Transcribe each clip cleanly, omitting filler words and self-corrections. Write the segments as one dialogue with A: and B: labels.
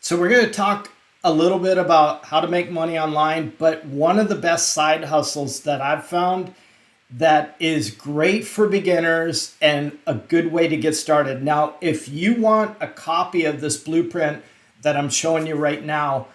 A: So we're going to talk a little bit about how to make money online, but one of the best side hustles that I've found that is great for beginners and a good way to get started. Now, if you want a copy of this blueprint that I'm showing you right now,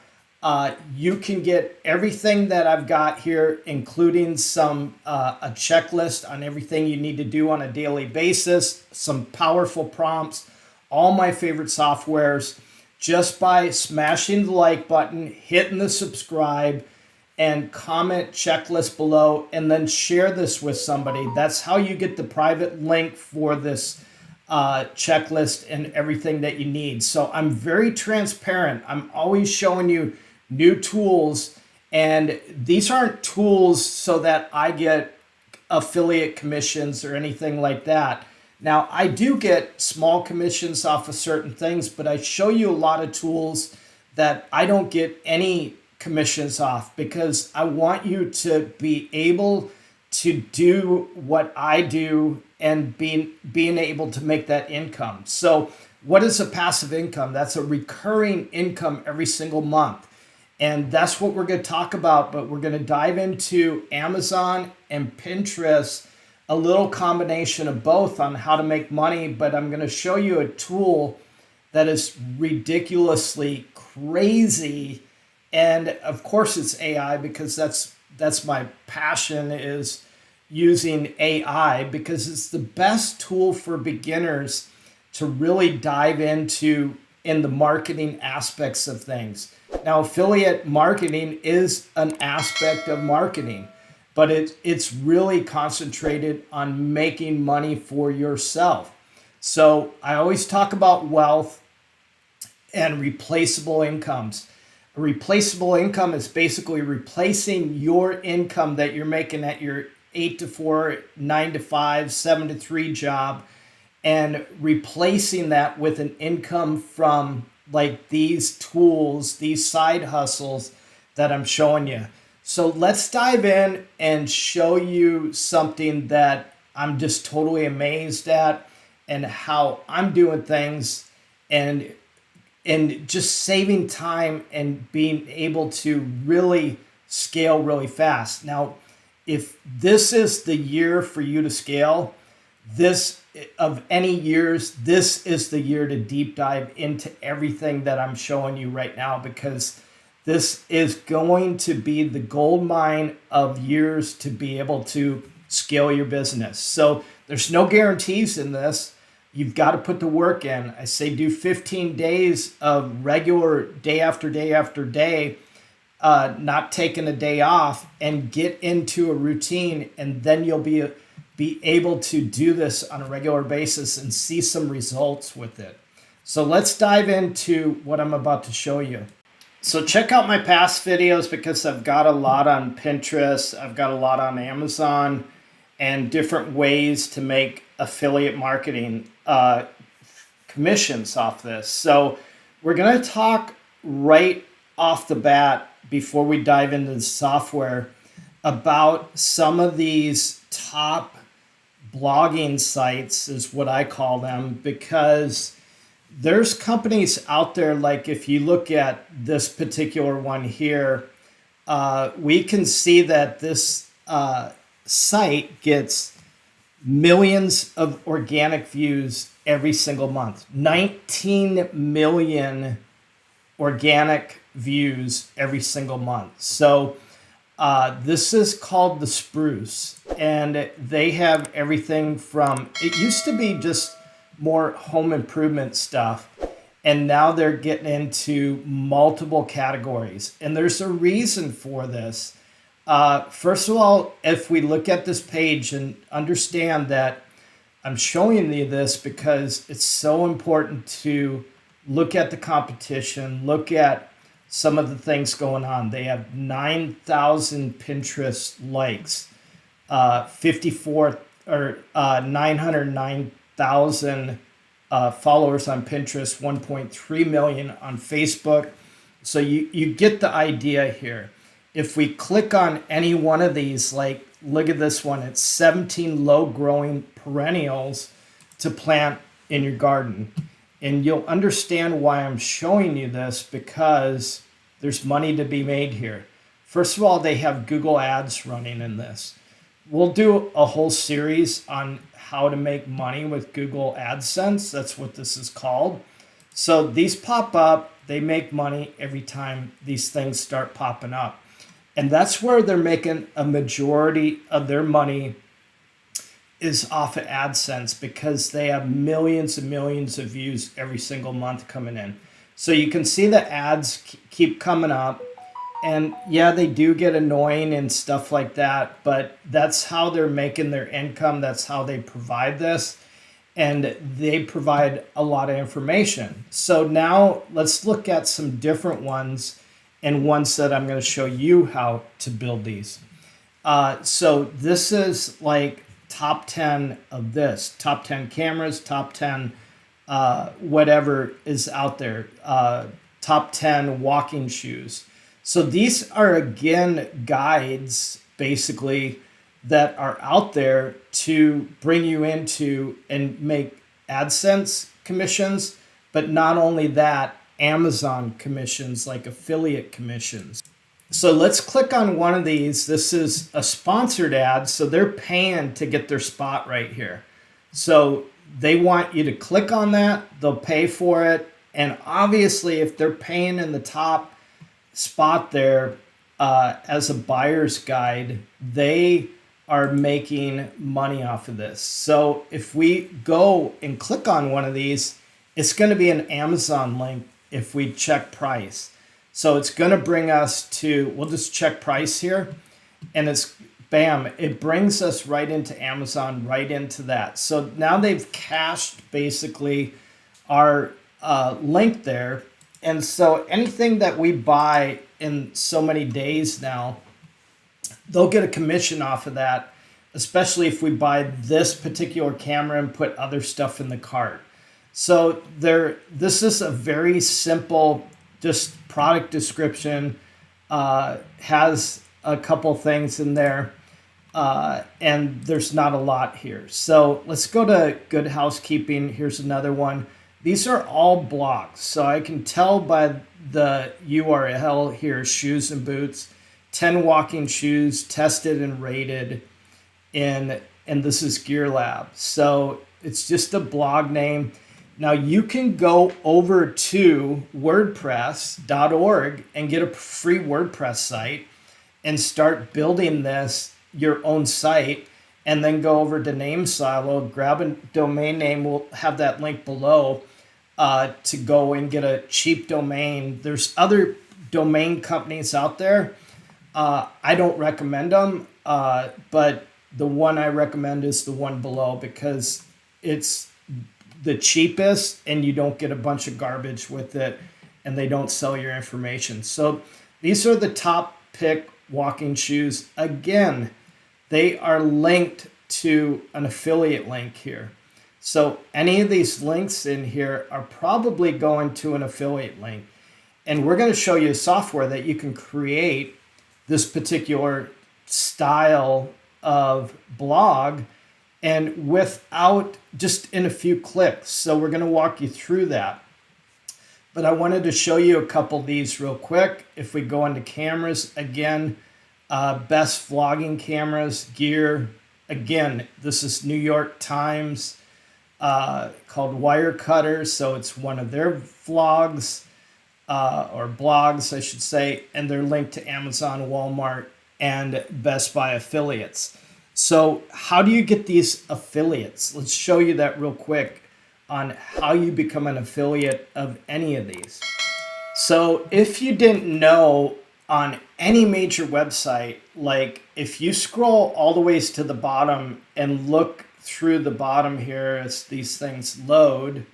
A: you can get everything that I've got here, including a checklist on everything you need to do on a daily basis, some powerful prompts, all my favorite softwares, just by smashing the like button, hitting the subscribe, and comment checklist below, and then share this with somebody. That's how you get the private link for this checklist and everything that you need. So I'm very transparent. I'm always showing you new tools, and these aren't tools so that I get affiliate commissions or anything like that. Now, I do get small commissions off of certain things, but I show you a lot of tools that I don't get any commissions off because I want you to be able to do what I do and being able to make that income. So what is a passive income? That's a recurring income every single month. And that's what we're going to talk about, but we're going to dive into Amazon and Pinterest, a little combination of both on how to make money, but I'm going to show you a tool that is ridiculously crazy. And of course it's AI, because that's my passion, is using AI, because it's the best tool for beginners to really dive into in the marketing aspects of things. Now, affiliate marketing is an aspect of marketing, but it's really concentrated on making money for yourself. So I always talk about wealth and replaceable incomes. A replaceable income is basically replacing your income that you're making at your 8 to 4, 9 to 5, 7 to 3 job, and replacing that with an income from like these tools, these side hustles that I'm showing you. So let's dive in and show you something that I'm just totally amazed at, and how I'm doing things, and just saving time and being able to really scale really fast. Now, if this is the year for you to scale, this of any years, this is the year to deep dive into everything that I'm showing you right now, because this is going to be the gold mine of years to be able to scale your business. So there's no guarantees in this. You've got to put the work in. I say do 15 days of regular day after day after day, not taking a day off, and get into a routine, and then you'll be able to do this on a regular basis and see some results with it. So let's dive into what I'm about to show you. So check out my past videos, because I've got a lot on Pinterest, I've got a lot on Amazon, and different ways to make affiliate marketing commissions off this. So we're going to talk right off the bat, before we dive into the software, about some of these top blogging sites, is what I call them, because there's companies out there, like if you look at this particular one here, we can see that this site gets millions of organic views every single month. 19 million organic views every single month. So this is called the Spruce, and they have everything from, it used to be just more home improvement stuff, and now they're getting into multiple categories, and there's a reason for this. First of all, if we look at this page and understand that I'm showing you this because it's so important to look at the competition, look at some of the things going on. They have 9,000 Pinterest likes, 909,000 followers on Pinterest, 1.3 million on Facebook. So you get the idea here. If we click on any one of these, like look at this one, it's 17 low growing perennials to plant in your garden. And you'll understand why I'm showing you this, because there's money to be made here. First of all, they have Google Ads running in this. We'll do a whole series on how to make money with Google AdSense. That's what this is called. So these pop up, they make money every time these things start popping up. And that's where they're making a majority of their money, is off of AdSense, because they have millions and millions of views every single month coming in. So you can see the ads keep coming up. And yeah, they do get annoying and stuff like that, but that's how they're making their income. That's how they provide this. And they provide a lot of information. So now let's look at some different ones, and ones that I'm going to show you how to build these. So this is like top 10 of this, top 10 cameras, top 10 whatever is out there, top 10 walking shoes. So these are, again, guides basically that are out there to bring you into and make AdSense commissions, but not only that, Amazon commissions, like affiliate commissions. So let's click on one of these. This is a sponsored ad, so they're paying to get their spot right here. So they want you to click on that, they'll pay for it, and obviously if they're paying in the top spot there as a buyer's guide, they are making money off of this. So if we go and click on one of these, it's going to be an Amazon link if we check price. So it's going to bring us to, we'll just check price here, and it's bam, it brings us right into Amazon, right into that. So now they've cached basically our link there. And so anything that we buy in so many days now, they'll get a commission off of that, especially if we buy this particular camera and put other stuff in the cart. So this is a very simple, just product description, has a couple things in there, and there's not a lot here. So let's go to Good Housekeeping. Here's another one. These are all blogs. So I can tell by the URL here, shoes and boots, 10 walking shoes tested and rated and this is Gear Lab. So it's just a blog name. Now you can go over to WordPress.org and get a free WordPress site and start building your own site, and then go over to Name Silo, grab a domain name. We'll have that link below to go and get a cheap domain. There's other domain companies out there. I don't recommend them, but the one I recommend is the one below, because it's the cheapest and you don't get a bunch of garbage with it, and they don't sell your information. So these are the top pick walking shoes. Again, they are linked to an affiliate link here. So any of these links in here are probably going to an affiliate link. And we're going to show you software that you can create this particular style of blog, and without, just in a few clicks. So we're going to walk you through that. But I wanted to show you a couple of these real quick. If we go into cameras, again, best vlogging cameras, gear. Again, this is New York Times, called Wirecutter. So it's one of their vlogs, or blogs, I should say, and they're linked to Amazon, Walmart, and Best Buy affiliates. So how do you get these affiliates? Let's show you that real quick on how you become an affiliate of any of these. So if you didn't know, on any major website, like if you scroll all the ways to the bottom and look through the bottom here as these things load,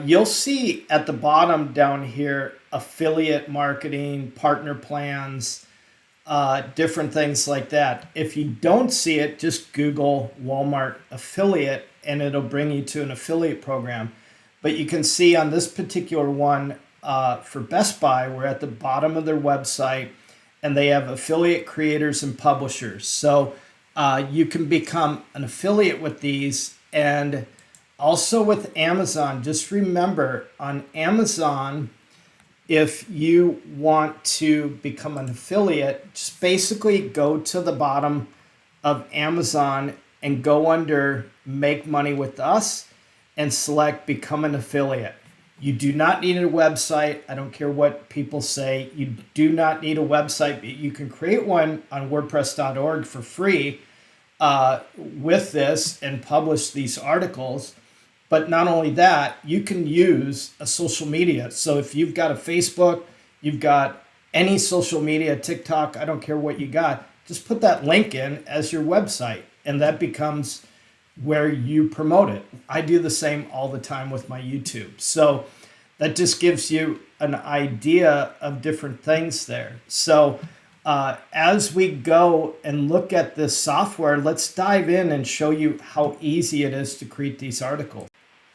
A: you'll see at the bottom down here, affiliate marketing, partner plans, different things like that. If you don't see it, just Google Walmart affiliate and it'll bring you to an affiliate program. But you can see on this particular one, for Best Buy, we're at the bottom of their website, and they have affiliate creators and publishers. So you can become an affiliate with these, and Also with Amazon, just remember on Amazon, if you want to become an affiliate, just basically go to the bottom of Amazon and go under Make Money with Us and select Become an Affiliate. You do not need a website. I don't care what people say. You do not need a website. You can create one on WordPress.org for free with this and publish these articles. But not only that, you can use a social media. So if you've got a Facebook, you've got any social media, TikTok, I don't care what you got, just put that link in as your website, and that becomes where you promote it. I do the same all the time with my YouTube. So that just gives you an idea of different things there. So as we go and look at this software, let's dive in and show you how easy it is to create these articles.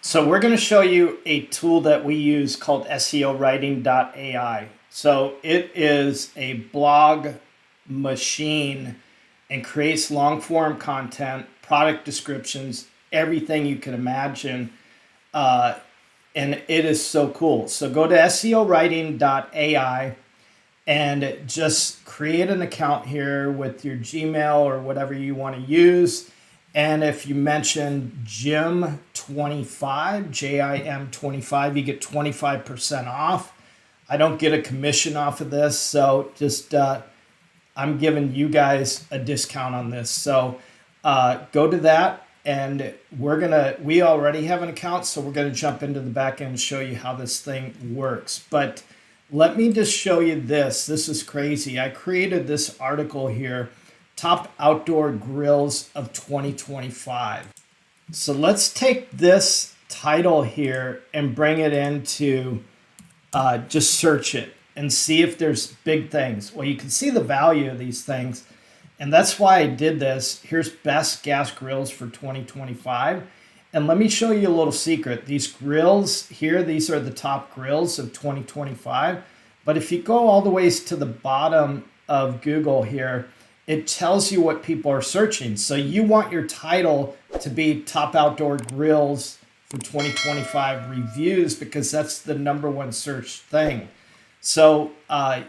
A: So we're going to show you a tool that we use called SEO Writing AI. So it is a blog machine and creates long form content, product descriptions, everything you can imagine. And it is so cool. So go to SEO Writing AI and just create an account here with your Gmail or whatever you want to use. And if you mention JIM25, JIM25, you get 25% off. I don't get a commission off of this, so just I'm giving you guys a discount on this. So go to that, and we already have an account, so we're gonna jump into the back end and show you how this thing works. But let me just show you this. This is crazy. I created this article here, Top Outdoor Grills of 2025. So let's take this title here and bring it into just search it and see if there's big things. Well, you can see the value of these things, and that's why I did this. Here's best gas grills for 2025. And let me show you a little secret. These grills here, these are the top grills of 2025. But if you go all the ways to the bottom of Google here, it tells you what people are searching. So you want your title to be Top Outdoor Grills for 2025 reviews, because that's the #1 search thing. So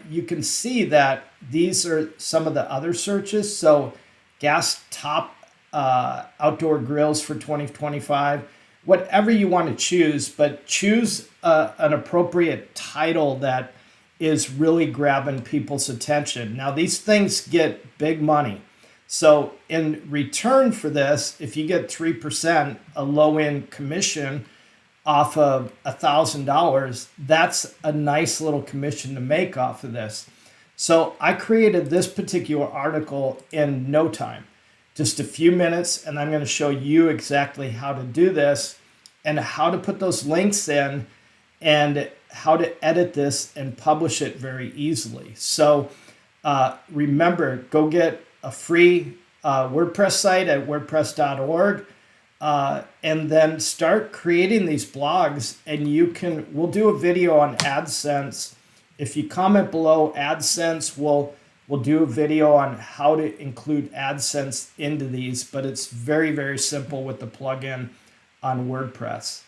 A: you can see that these are some of the other searches. So gas top outdoor grills for 2025, whatever you want to choose, but choose an appropriate title that is really grabbing people's attention. Now, these things get big money. So in return for this, if you get 3%, a low-end commission off of $1,000, that's a nice little commission to make off of this. So I created this particular article in no time, just a few minutes, and I'm going to show you exactly how to do this and how to put those links in and how to edit this and publish it very easily. So remember, go get a free WordPress site at wordpress.org and then start creating these blogs. And we'll do a video on AdSense. If you comment below AdSense, we'll do a video on how to include AdSense into these, but it's very, very simple with the plugin on WordPress.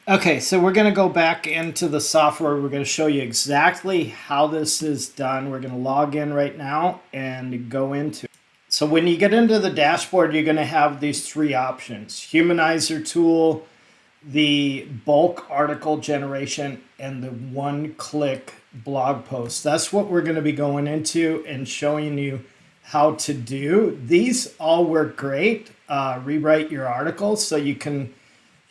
A: Okay, so we're going to go back into the software. We're going to show you exactly how this is done. We're going to log in right now and go into it. So when you get into the dashboard, you're going to have these three options: Humanizer tool, the bulk article generation, and the one-click blog post. That's what we're going to be going into and showing you how to do. These all work great. Rewrite your articles, so you can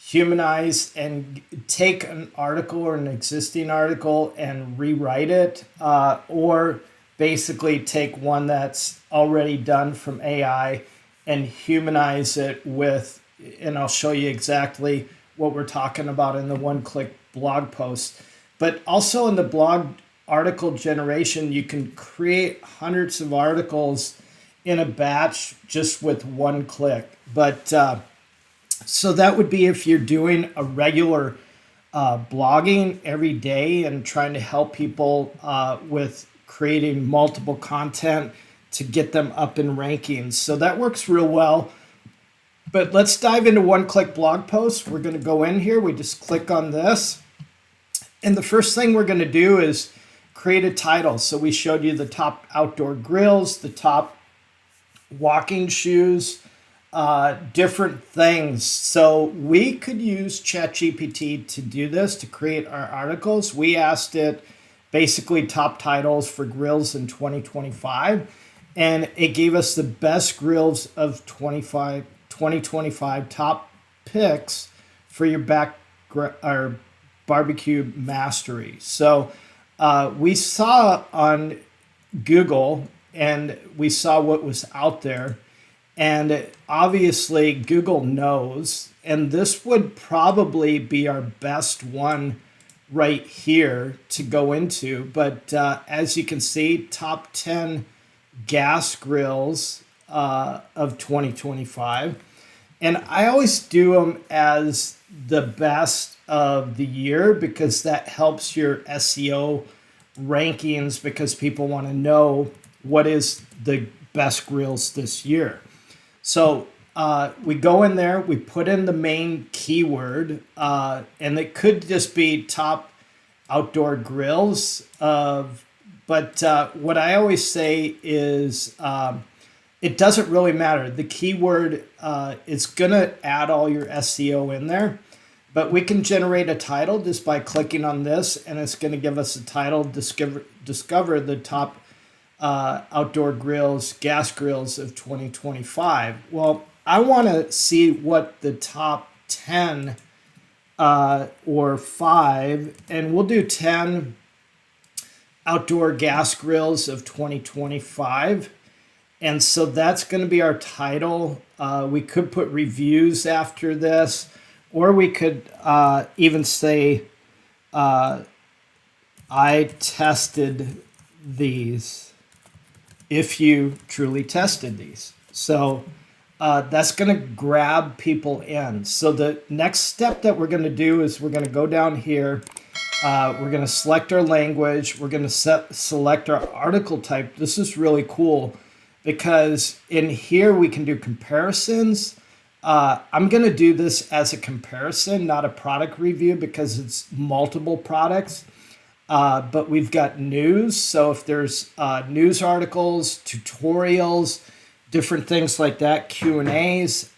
A: humanize and take an article or an existing article and rewrite it, or basically take one that's already done from AI and humanize it with, and I'll show you exactly what we're talking about in the one-click blog post. But also in the blog article generation, you can create hundreds of articles in a batch just with one click. But so that would be if you're doing a regular blogging every day and trying to help people with creating multiple content to get them up in rankings. So that works real well. But let's dive into one-click blog posts. We're going to go in here. We just click on this. And the first thing we're going to do is create a title. So we showed you the top outdoor grills, the top walking shoes, different things. So we could use ChatGPT to do this, to create our articles. We asked it basically top titles for grills in 2025, and it gave us the best grills of 2025 top picks for your or barbecue mastery. So we saw on Google and we saw what was out there. And obviously, Google knows, and this would probably be our best one right here to go into. But as you can see, top 10 gas grills of 2025. And I always do them as the best of the year because that helps your SEO rankings, because people want to know what is the best grills this year. So we go in there, we put in the main keyword, and it could just be top outdoor grills. But what I always say is it doesn't really matter. The keyword is going to add all your SEO in there. But we can generate a title just by clicking on this, and it's going to give us a title, discover the top outdoor grills, gas grills of 2025. Well, I want to see what the top 10 or 5, and we'll do 10 outdoor gas grills of 2025. And so that's going to be our title. We could put reviews after this, or we could even say, I tested these, if you truly tested these. So that's going to grab people in. So the next step that we're going to do is we're going to go down here. We're going to select our language. We're going to select our article type. This is really cool because in here we can do comparisons. I'm going to do this as a comparison, not a product review, because it's multiple products. But we've got news. So if there's news articles, tutorials, different things like that, Q&As,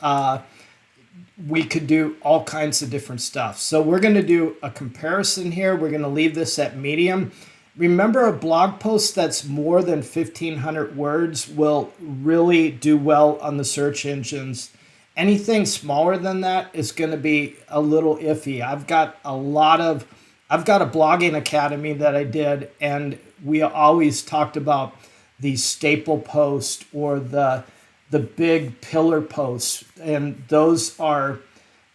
A: we could do all kinds of different stuff. So we're going to do a comparison here. We're going to leave this at medium. Remember, a blog post that's more than 1,500 words will really do well on the search engines. Anything smaller than that is going to be a little iffy. I've got a blogging academy that I did, and we always talked about the staple post or the big pillar posts, and those are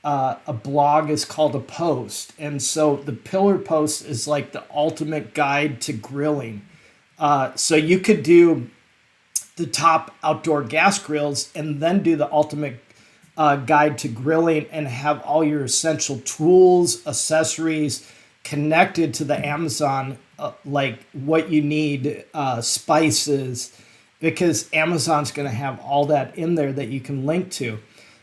A: a blog is called a post, and so the pillar post is like the ultimate guide to grilling. So you could do the top outdoor gas grills and then do the ultimate guide to grilling and have all your essential tools, accessories connected to the Amazon, like what you need, spices, because Amazon's going to have all that in there that you can link to.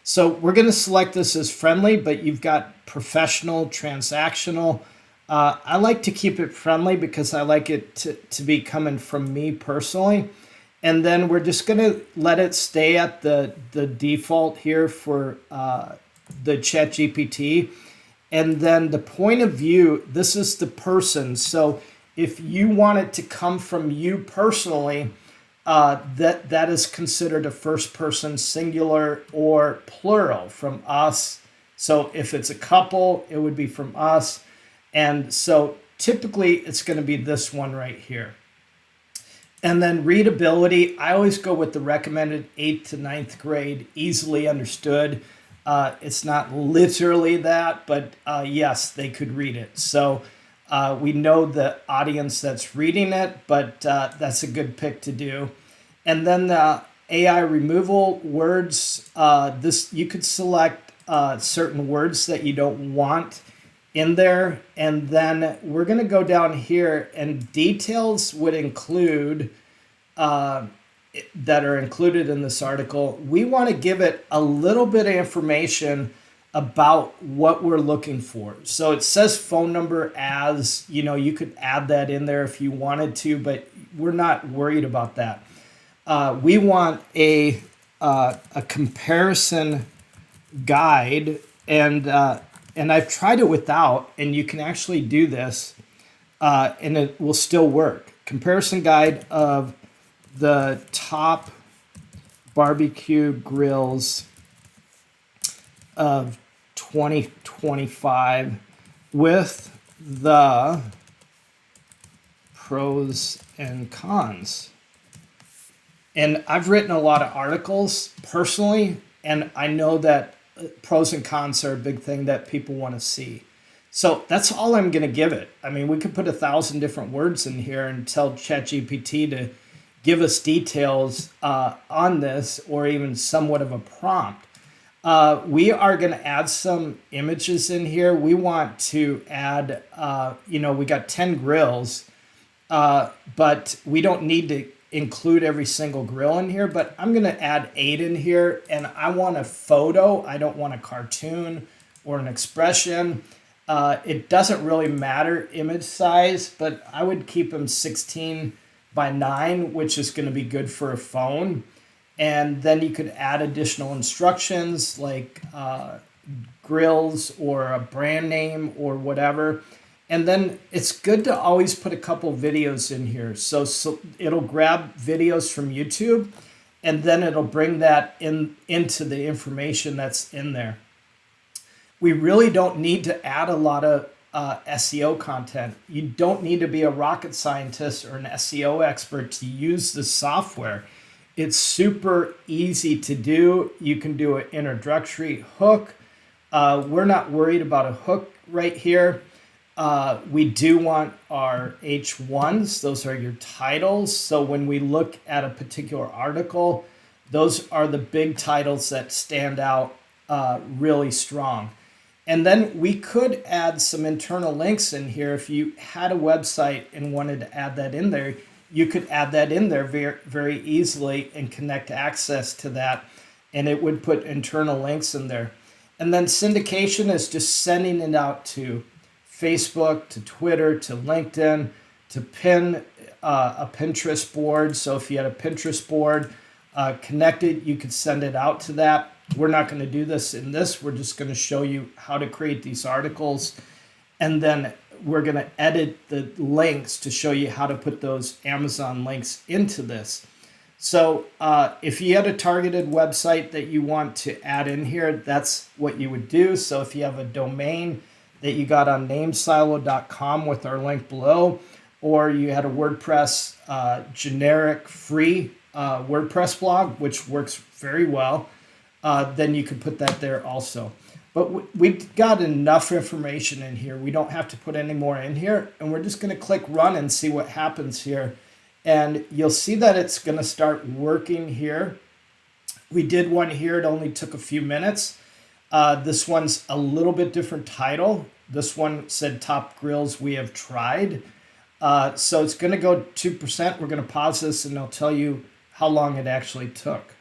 A: So we're going to select this as friendly, but you've got professional, transactional. I like to keep it friendly because I like it to be coming from me personally. And then we're just going to let it stay at the default here for the ChatGPT. And then the point of view, this is the person. So if you want it to come from you personally, that is considered a first person singular or plural from us. So if it's a couple, it would be from us. And so typically it's going to be this one right here. And then readability, I always go with the recommended 8th to 9th grade, easily understood. It's not literally that, but yes, they could read it. So we know the audience that's reading it, but that's a good pick to do. And then the AI removal words, this you could select certain words that you don't want in there. And then we're going to go down here, and details would include that are included in this article, we want to give it a little bit of information about what we're looking for. So it says phone number as, you could add that in there if you wanted to, but we're not worried about that. We want a comparison guide, and I've tried it without, and you can actually do this, and it will still work. Comparison guide of the top barbecue grills of 2025 with the pros and cons. And I've written a lot of articles personally, and I know that pros and cons are a big thing that people want to see. So that's all I'm going to give it. I mean, we could put 1,000 different words in here and tell ChatGPT to give us details on this, or even somewhat of a prompt. We are going to add some images in here. We want to add, we got 10 grills, but we don't need to include every single grill in here, but I'm going to add 8 in here, and I want a photo. I don't want a cartoon or an expression. It doesn't really matter image size, but I would keep them 16:9, which is going to be good for a phone. And then you could add additional instructions like grills or a brand name or whatever. And then it's good to always put a couple videos in here. So it'll grab videos from YouTube, and then it'll bring that into the information that's in there. We really don't need to add a lot of SEO content. You don't need to be a rocket scientist or an SEO expert to use the software. It's super easy to do. You can do an introductory hook. We're not worried about a hook right here. We do want our H1s. Those are your titles. So when we look at a particular article, those are the big titles that stand out really strong. And then we could add some internal links in here. If you had a website and wanted to add that in there, you could add that in there very, very easily and connect access to that, and it would put internal links in there. And then syndication is just sending it out to Facebook, to Twitter, to LinkedIn, to pin a Pinterest board. So if you had a Pinterest board connected, you could send it out to that. We're not going to do this in this. We're just going to show you how to create these articles, and then we're going to edit the links to show you how to put those Amazon links into this. So if you had a targeted website that you want to add in here, that's what you would do. So if you have a domain that you got on namesilo.com with our link below, or you had a WordPress generic free WordPress blog, which works very well, then you could put that there also. But we've got enough information in here. We don't have to put any more in here. And we're just going to click run and see what happens here. And you'll see that it's going to start working here. We did one here. It only took a few minutes. This one's a little bit different title. This one said top grills we have tried. So it's going to go 2%. We're going to pause this, and I'll tell you how long it actually took.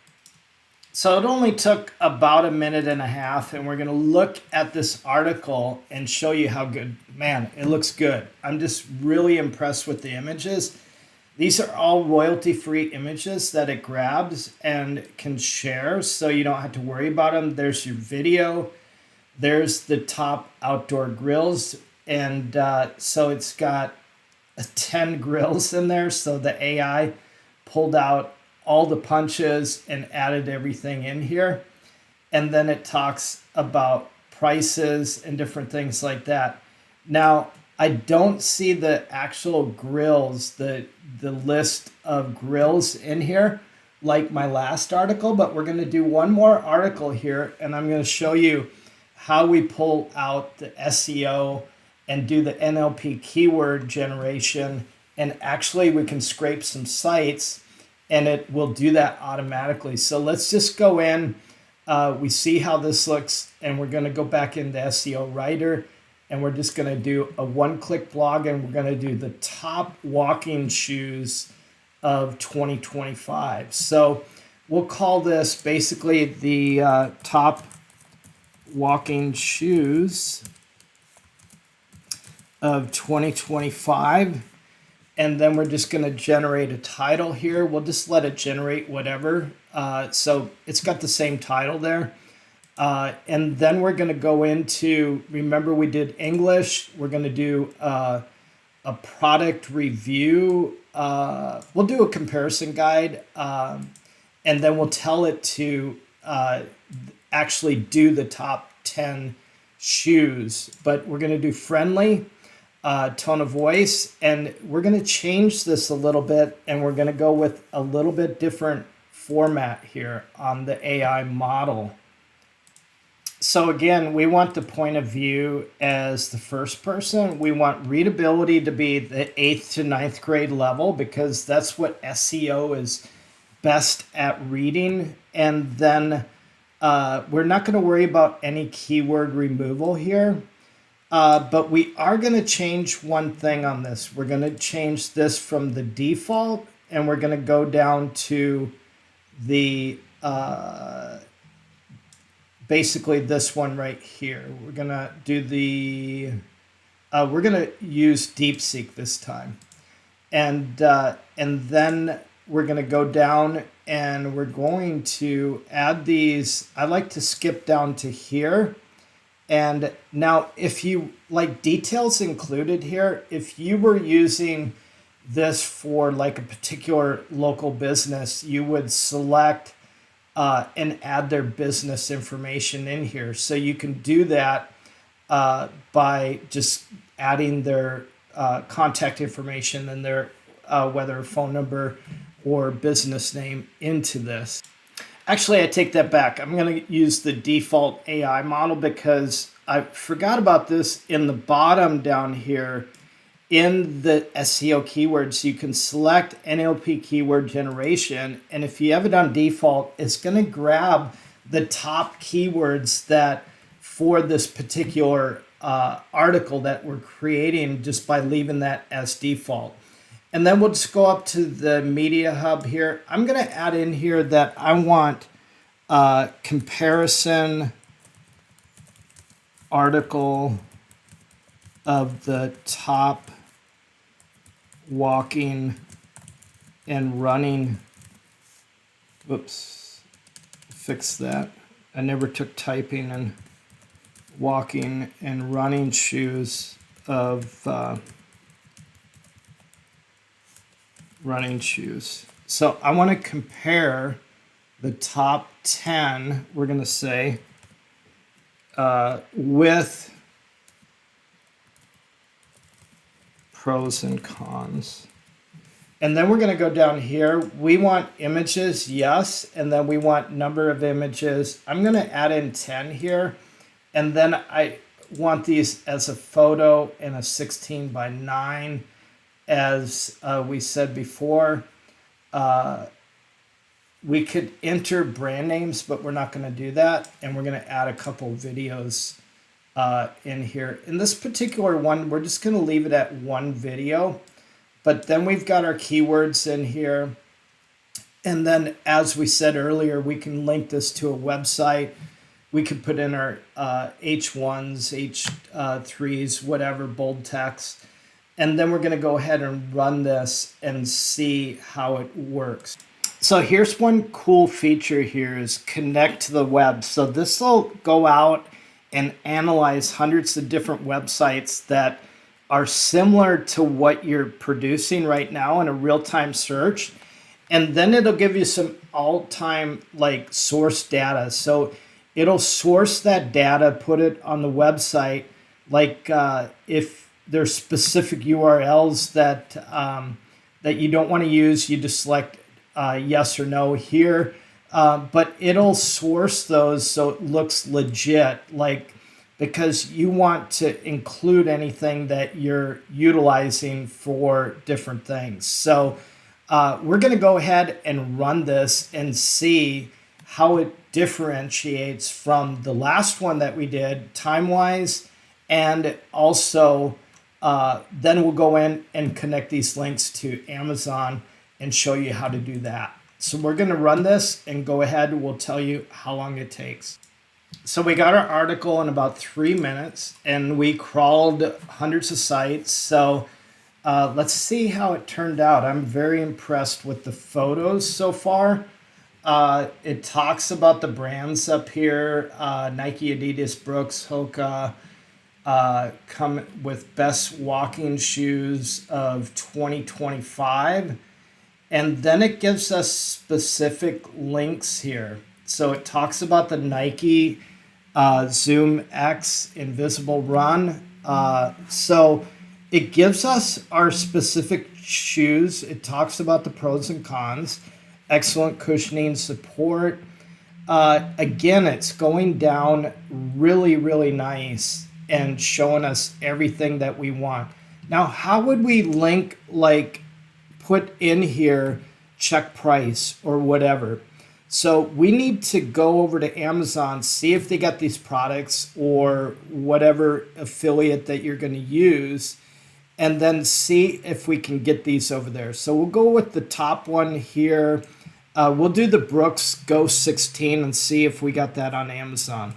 A: So it only took about 1.5 minutes, and we're going to look at this article and show you how good. Man, it looks good. I'm just really impressed with the images. These are all royalty-free images that it grabs and can share, so you don't have to worry about them. There's your video. There's the top outdoor grills, and so it's got 10 grills in there, so the AI pulled out all the punches and added everything in here. And then it talks about prices and different things like that. Now, I don't see the actual grills, the list of grills in here like my last article, but we're going to do one more article here, and I'm going to show you how we pull out the SEO and do the NLP keyword generation. And actually we can scrape some sites, and it will do that automatically. So let's just go in. We see how this looks, and we're going to go back into SEO Writer, and we're just going to do a one-click blog, and we're going to do the top walking shoes of 2025. So we'll call this basically the top walking shoes of 2025. And then we're just going to generate a title here. We'll just let it generate whatever. So it's got the same title there. And then we're going to go into, remember we did English. We're going to do a product review. We'll do a comparison guide. And then we'll tell it to actually do the top 10 shoes. But we're going to do friendly. Tone of voice, and we're going to change this a little bit, and we're going to go with a little bit different format here on the AI model. So again, we want the point of view as the first person. We want readability to be the 8th to 9th grade level, because that's what SEO is best at reading. And then we're not going to worry about any keyword removal here. But we are going to change one thing on this. We're going to change this from the default, and we're going to go down to the, basically this one right here. We're going to do the, we're going to use DeepSeek this time. And then we're going to go down and we're going to add these. I like to skip down to here. And now if you like details included here, if you were using this for like a particular local business, you would select and add their business information in here. So you can do that by just adding their contact information and their whether phone number or business name into this. Actually, I take that back. I'm going to use the default AI model because I forgot about this in the bottom down here. In the SEO keywords, you can select NLP keyword generation. And if you have it on default, it's going to grab the top keywords that for this particular article that we're creating just by leaving that as default. And then we'll just go up to the media hub here. I'm going to add in here that I want comparison article of the top walking and running. Whoops, fix that. I never took typing and walking and running shoes of running shoes. So I want to compare the top 10, we're going to say, with pros and cons. And then we're going to go down here. We want images, yes. And then we want number of images. I'm going to add in 10 here. And then I want these as a photo and a 16 by 9. As we said before, we could enter brand names, but we're not going to do that. And we're going to add a couple videos in here. In this particular one, we're just going to leave it at one video. But then we've got our keywords in here. And then, as we said earlier, we can link this to a website. We could put in our H1s, H3s, whatever, bold text. And then we're going to go ahead and run this and see how it works. So here's one cool feature here is connect to the web. So this will go out and analyze hundreds of different websites that are similar to what you're producing right now in a real-time search. And then it'll give you some all-time like source data. So it'll source that data, put it on the website. Like if there's specific URLs that that you don't want to use, you just select yes or no here. But it'll source those so it looks legit, like because you want to include anything that you're utilizing for different things. So we're going to go ahead and run this and see how it differentiates from the last one that we did time-wise, and also then we'll go in and connect these links to Amazon and show you how to do that. So we're going to run this and go ahead. We'll tell you how long it takes. So we got our article in about 3 minutes and we crawled hundreds of sites. So let's see how it turned out. I'm very impressed with the photos so far. It talks about the brands up here, Nike, Adidas, Brooks, Hoka, come with best walking shoes of 2025. And then it gives us specific links here. So it talks about the Nike Zoom X Invisible Run. So it gives us our specific shoes. It talks about the pros and cons, excellent cushioning support. Again, it's going down really, really nice and showing us everything that we want. Now, how would we link, like put in here, check price or whatever? So we need to go over to Amazon, see if they got these products or whatever affiliate that you're going to use, and then see if we can get these over there. So we'll go with the top one here. We'll do the Brooks Go 16 and see if we got that on Amazon.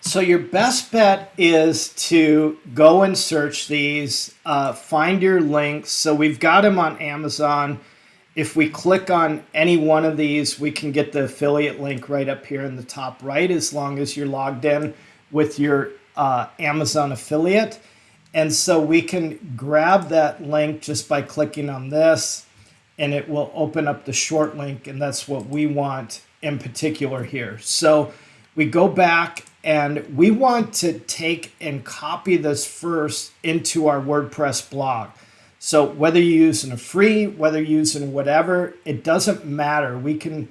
A: So your best bet is to go and search these, find your links. So we've got them on Amazon. If we click on any one of these, we can get the affiliate link right up here in the top right, as long as you're logged in with your Amazon affiliate. And so we can grab that link just by clicking on this, and it will open up the short link, and that's what we want in particular here. So we go back and we want to take and copy this first into our WordPress blog. So whether you're using a free, whether you're using whatever, it doesn't matter. We can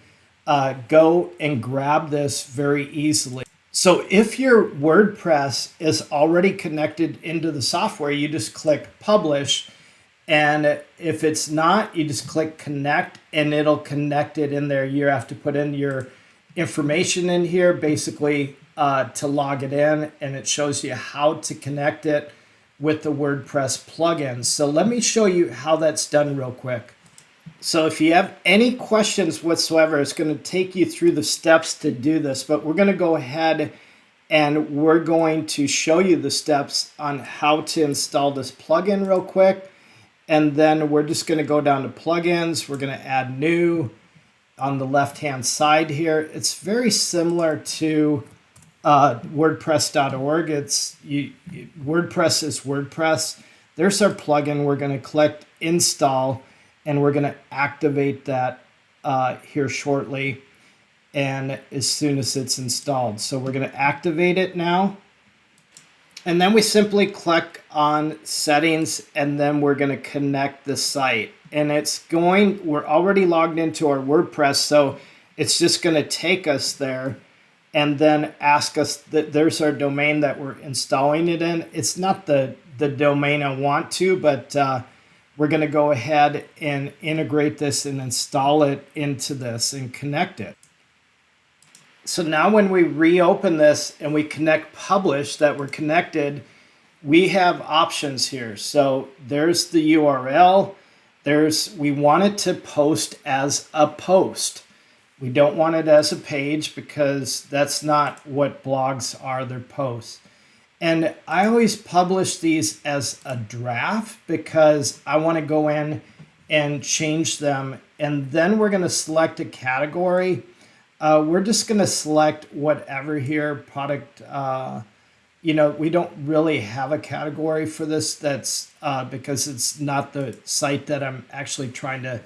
A: go and grab this very easily. So if your WordPress is already connected into the software, you just click publish. And if it's not, you just click connect and it'll connect it in there. You have to put in your information in here, basically to log it in, and it shows you how to connect it with the WordPress plugin. So let me show you how that's done real quick. So if you have any questions whatsoever, it's going to take you through the steps to do this, but we're going to go ahead and we're going to show you the steps on how to install this plugin real quick. And then we're just going to go down to plugins. We're going to add new on the left-hand side here. It's very similar to WordPress.org. WordPress is WordPress. There's our plugin. We're going to click install, and we're going to activate that here shortly, and as soon as it's installed. So we're going to activate it now. And then we simply click on settings, and then we're going to connect the site. And we're already logged into our WordPress, so it's just going to take us there and then ask us that there's our domain that we're installing it in. It's not the domain I want to, but we're going to go ahead and integrate this and install it into this and connect it. So now when we reopen this and we connect publish that we're connected, we have options here. So there's the URL. We want it to post as a post. We don't want it as a page because that's not what blogs are, they're posts. And I always publish these as a draft because I want to go in and change them. And then we're going to select a category. We're just going to select whatever here, product. We don't really have a category for this. That's because it's not the site that I'm actually trying to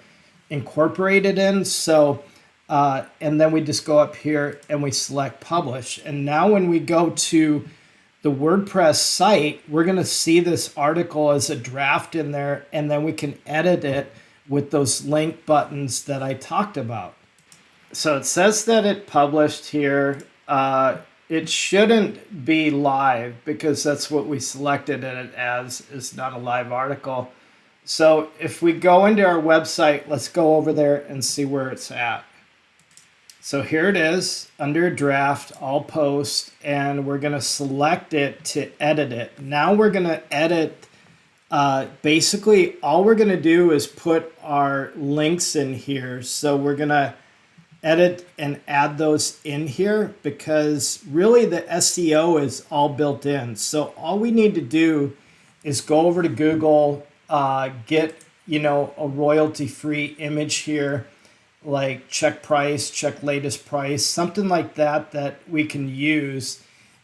A: incorporate it in. So, and then we just go up here and we select publish. And now when we go to the WordPress site, we're going to see this article as a draft in there, and then we can edit it with those link buttons that I talked about. So it says that it published here. It shouldn't be live because that's what we selected it as, is not a live article. So if we go into our website, let's go over there and see where it's at. So here it is under draft, all posts, and we're going to select it to edit it. Now we're going to edit Basically, all we're going to do is put our links in here. So we're going to edit and add those in here because really the SEO is all built in. So all we need to do is go over to Google, get, a royalty-free image here, like check price, check latest price, something like that we can use.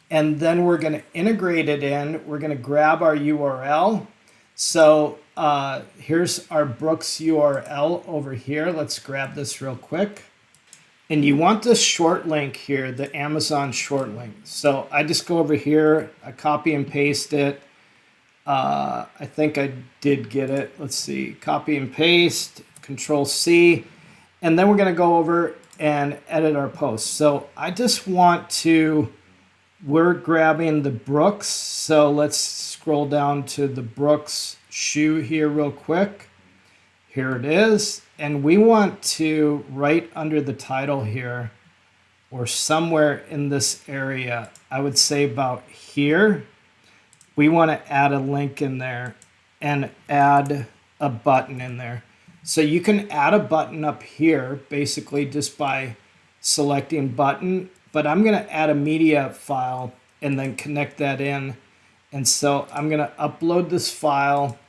A: And then we're going to integrate it in. We're going to grab our URL. So here's our Brooks URL over here. Let's grab this real quick. And you want this short link here, the Amazon short link. So I just go over here, I copy and paste it. I think I did get it. Let's see, copy and paste, Control C. And then we're going to go over and edit our post. So I just want to, we're grabbing the Brooks. So let's scroll down to the Brooks shoe here real quick. Here it is. And we want to, right under the title here, or somewhere in this area, I would say about here, we want to add a link in there and add a button in there. So you can add a button up here, basically just by selecting button, but I'm going to add a media file and then connect that in. And so I'm going to upload this file.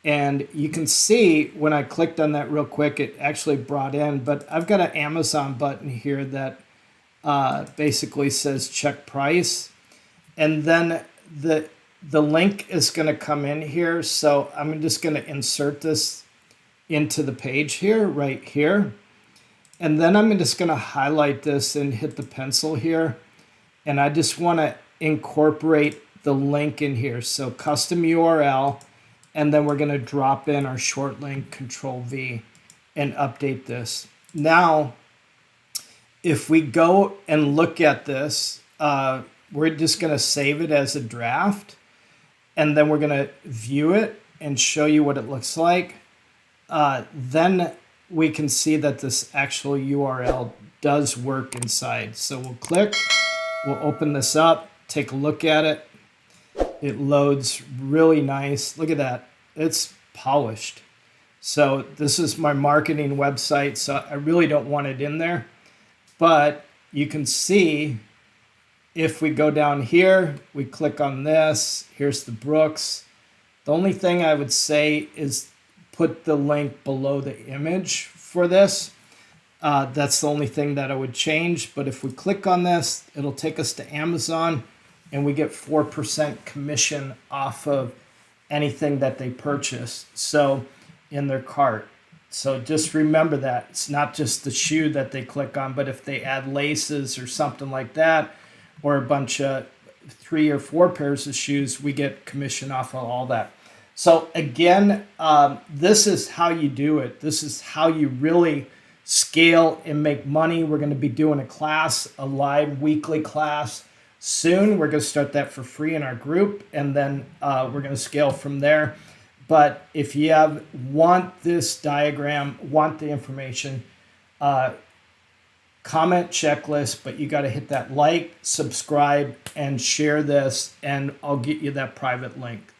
A: And you can see when I clicked on that real quick, it actually brought in, but I've got an Amazon button here that basically says check price. And then the link is going to come in here. So I'm just going to insert this into the page here, right here. And then I'm just going to highlight this and hit the pencil here. And I just want to incorporate the link in here. So custom URL. And then we're going to drop in our short link, Control V, and update this. Now, if we go and look at this, we're just going to save it as a draft. And then we're going to view it and show you what it looks like. Then we can see that this actual URL does work inside. So we'll click, we'll open this up, take a look at it. It loads really nice. Look at that. It's polished. So this is my marketing website. So I really don't want it in there. But you can see if we go down here, we click on this. Here's the Brooks. The only thing I would say is put the link below the image for this. That's the only thing that I would change. But if we click on this, it'll take us to Amazon. And we get 4% commission off of anything that they purchase, so in their cart. So just remember that. It's not just the shoe that they click on, but if they add laces or something like that, or a bunch of 3 or 4 pairs of shoes, we get commission off of all that. So again, this is how you do it. This is how you really scale and make money. We're going to be doing a class, a live weekly class. Soon, we're going to start that for free in our group, and then we're going to scale from there. But if you want this diagram, want the information, comment checklist, but you got to hit that like, subscribe, and share this, and I'll get you that private link.